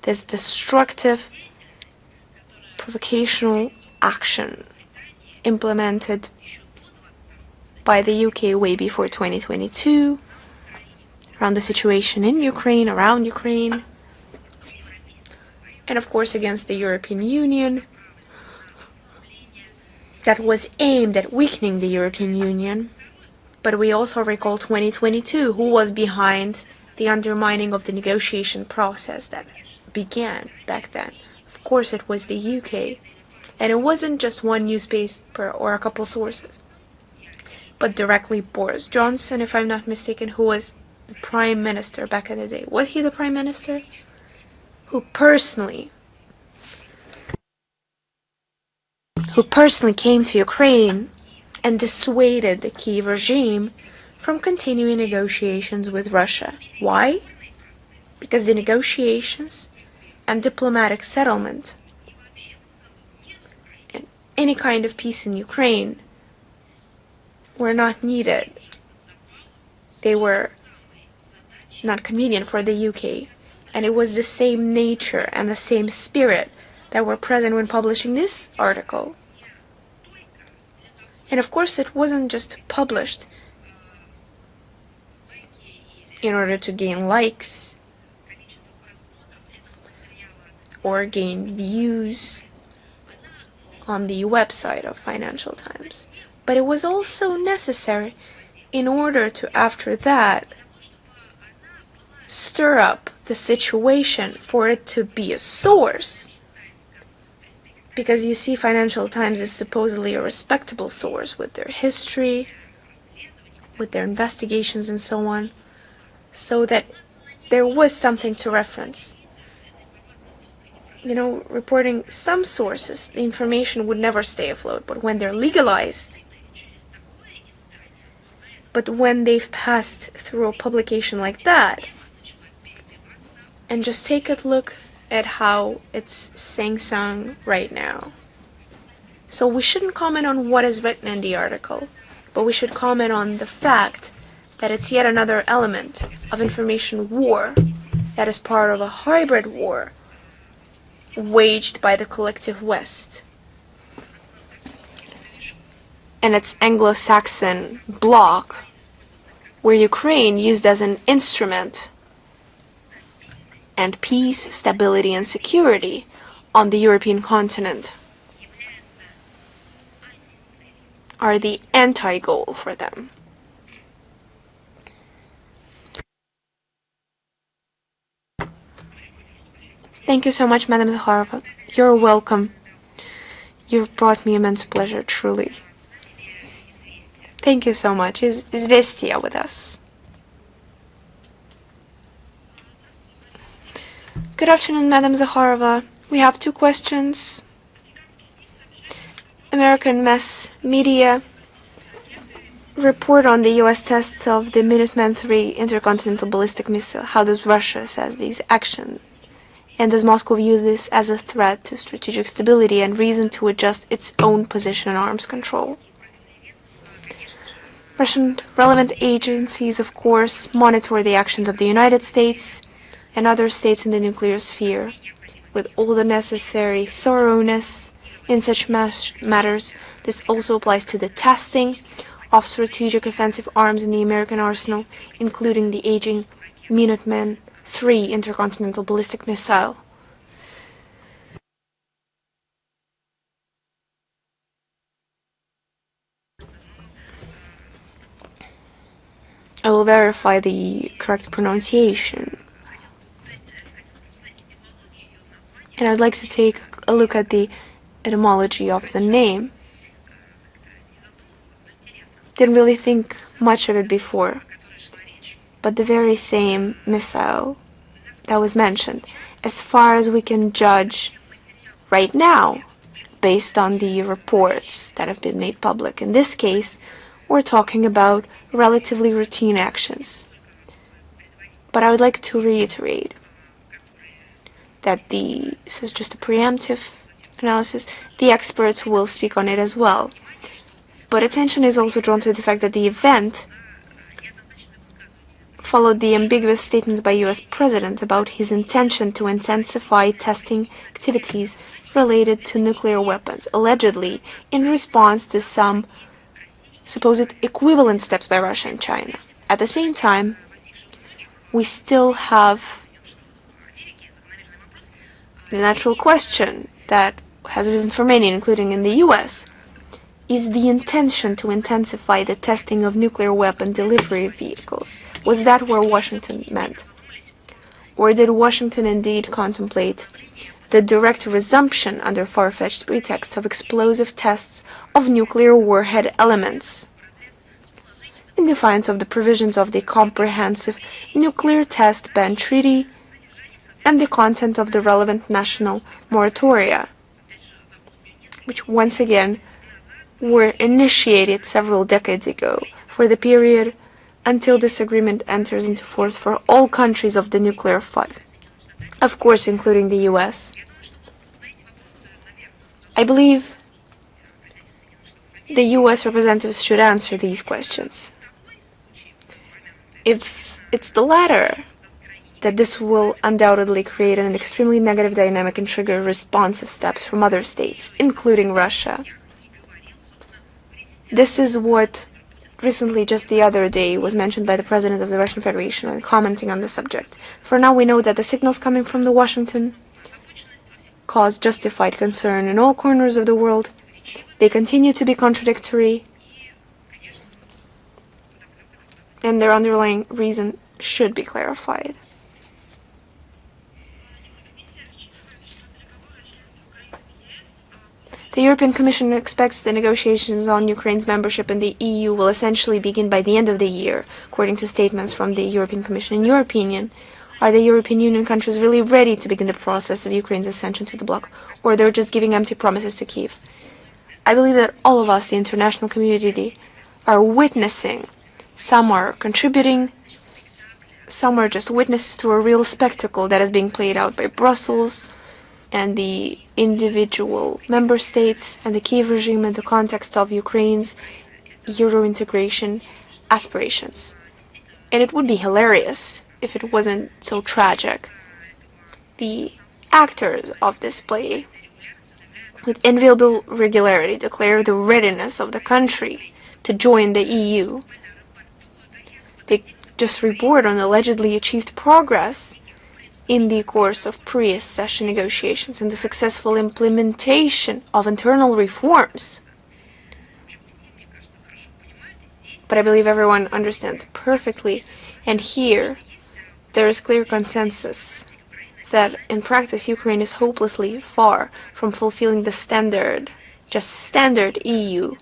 this destructive, provocational action implemented by the UK way before 2022, around the situation in Ukraine, around Ukraine, and of course against the European Union, that was aimed at weakening the European Union. But we also recall 2022, who was behind the undermining of the negotiation process that began back then. Of course it was the UK, and it wasn't just one newspaper or a couple sources, but directly Boris Johnson, if I'm not mistaken, who was the Prime Minister back in the day. Was he the Prime Minister? Who personally came to Ukraine and dissuaded the Kyiv regime from continuing negotiations with Russia. Why? Because the negotiations and diplomatic settlement and any kind of peace in Ukraine were not needed. They were not convenient for the UK, and it was the same nature and the same spirit that were present when publishing this article. And of course it wasn't just published in order to gain likes or gain views on the website of Financial Times, but it was also necessary in order to, after that, stir up the situation for it to be a source. Because you see, Financial Times is supposedly a respectable source with their history, with their investigations and so on, so that there was something to reference. You know, reporting some sources, the information would never stay afloat, but when they're legalized, but when they've passed through a publication like that, and just take a look at how it's sing-sung right now. So we shouldn't comment on what is written in the article, but we should comment on the fact that it's yet another element of information war that is part of a hybrid war waged by the collective West and its Anglo-Saxon bloc, where Ukraine used as an instrument and peace, stability, and security on the European continent are the anti-goal for them. Thank you so much, Madam Zakharova. You're welcome. You've brought me immense pleasure, truly. Thank you so much. Is Vestia with us? Good afternoon, Madam Zakharova. We have two questions. American mass media report on the U.S. tests of the Minuteman III intercontinental ballistic missile. How does Russia assess these actions? And does Moscow view this as a threat to strategic stability and reason to adjust its own position in arms control? Russian relevant agencies, of course, monitor the actions of the United States and other states in the nuclear sphere with all the necessary thoroughness in such matters. This also applies to the testing of strategic offensive arms in the American arsenal, including the aging Minuteman III intercontinental ballistic missile. I will verify the correct pronunciation. And I'd like to take a look at the etymology of the name. Didn't really think much of it before, but the very same missile that was mentioned, as far as we can judge right now, based on the reports that have been made public. In this case, we're talking about relatively routine actions. But I would like to reiterate that this is just a preemptive analysis. The experts will speak on it as well. But attention is also drawn to the fact that the event followed the ambiguous statements by US President about his intention to intensify testing activities related to nuclear weapons, allegedly in response to some supposed equivalent steps by Russia and China. At the same time, we still have the natural question that has arisen for many, including in the US. Is the intention to intensify the testing of nuclear weapon delivery vehicles? Was that where Washington meant? Or did Washington indeed contemplate the direct resumption under far-fetched pretexts of explosive tests of nuclear warhead elements, in defiance of the provisions of the Comprehensive Nuclear Test Ban Treaty and the content of the relevant national moratoria, which once again were initiated several decades ago for the period until this agreement enters into force for all countries of the nuclear five, of course including the US. I believe the US representatives should answer these questions. If it's the latter, that this will undoubtedly create an extremely negative dynamic and trigger responsive steps from other states, including Russia. This is what recently, just the other day, was mentioned by the President of the Russian Federation when commenting on the subject. For now, we know that the signals coming from Washington cause justified concern in all corners of the world. They continue to be contradictory, and their underlying reason should be clarified. The European Commission expects the negotiations on Ukraine's membership in the EU will essentially begin by the end of the year, according to statements from the European Commission. In your opinion, are the European Union countries really ready to begin the process of Ukraine's accession to the bloc, or they're just giving empty promises to Kyiv? I believe that all of us, the international community, are witnessing. Some are contributing, some are just witnesses to a real spectacle that is being played out by Brussels and the individual member states and the Kyiv regime in the context of Ukraine's Euro integration aspirations. And it would be hilarious if it wasn't so tragic. The actors of this play, with enviable regularity, declare the readiness of the country to join the EU. They just report on allegedly achieved progress in the course of pre-accession negotiations and the successful implementation of internal reforms. But I believe everyone understands perfectly, and here there is clear consensus that in practice Ukraine is hopelessly far from fulfilling the standard EU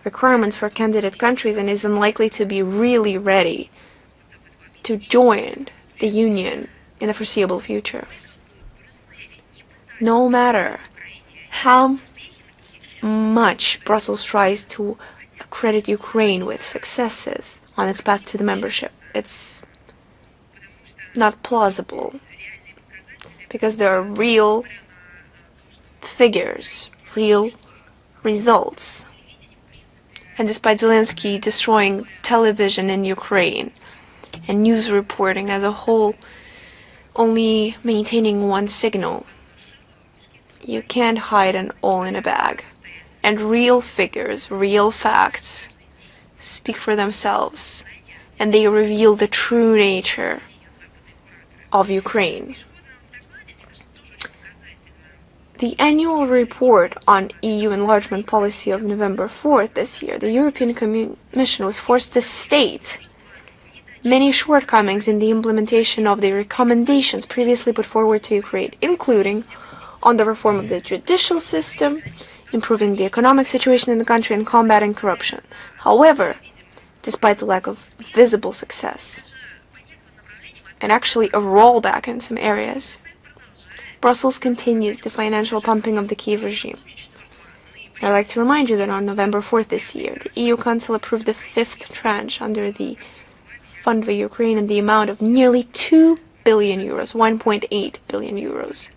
requirements for candidate countries and is unlikely to be really ready to join the Union in the foreseeable future. No matter how much Brussels tries to credit Ukraine with successes on its path to the membership, it's not plausible, because there are real figures, real results. And despite Zelensky destroying television in Ukraine and news reporting as a whole only maintaining one signal, you can't hide it all in a bag. And real figures, real facts speak for themselves, and they reveal the true nature of Ukraine. The annual report on EU enlargement policy of November 4th this year, the European Commission was forced to state many shortcomings in the implementation of the recommendations previously put forward to Ukraine, including on the reform of the judicial system, improving the economic situation in the country, and combating corruption. However, despite the lack of visible success, and actually a rollback in some areas, Brussels continues the financial pumping of the Kyiv regime. I'd like to remind you that on November 4th this year, the EU Council approved the fifth tranche under the Fund for Ukraine in the amount of nearly 2 billion euros, 1.8 billion euros.